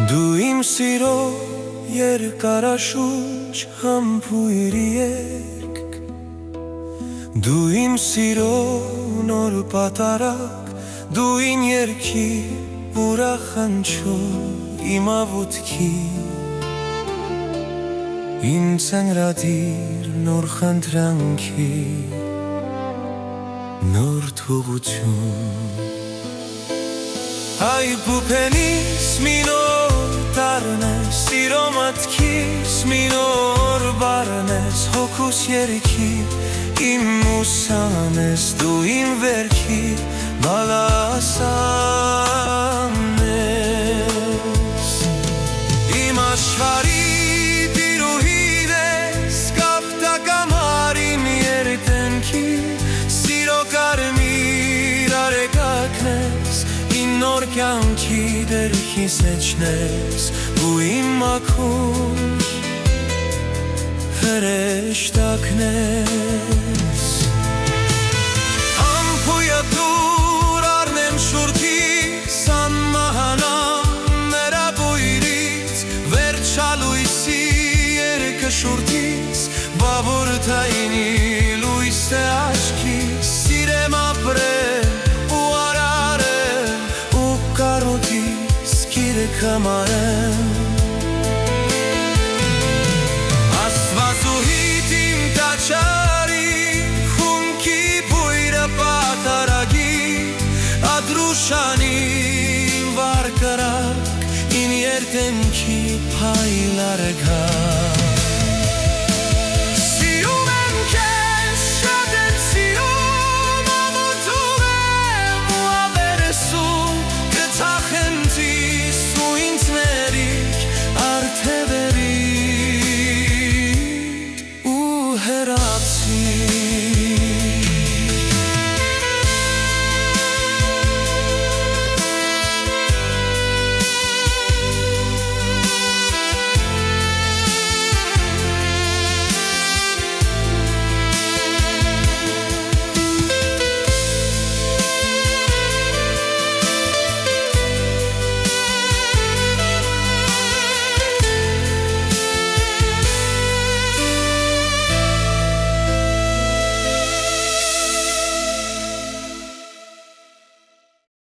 Դու իմ սիրո երկարաշունչ համբույրի երկ, դու իմ սիրո նոր պատարակ, դու իմ երգի ուրախանչում իմ ավոտքի, իմ ծանրադիր նոր խնդրանքի, նոր թողություն։ Այ բուփենիս մի նոր տարնես, սիրո մատքիս մի նոր բառնես, հոգուս երգի իմ ուսանես, դու իմ վերքի բալասանես։ Իմ աշխարհի տիրուհին ես, կապտակամար իմ երդենքի, սիրո կարմիր արեգակն ես, նոր կյանքի դերքիս էջնես, ու իմ մաքուր հրեշտակն ես։ Ամփոյատուր առնեմ շուրթիս, անմահանամ նրա բույրից, վերջալույսի երգը շուրթիս, բավորթայինի լույս է աչքիս, սիրեմ ապրել կամարեմ։ Աստվածուհիդ իմ տաճարի, խունքի բույրը պատարագի, ադրուշանի իմ վարկարակ, իմ երդենքի փայլ արեգակ։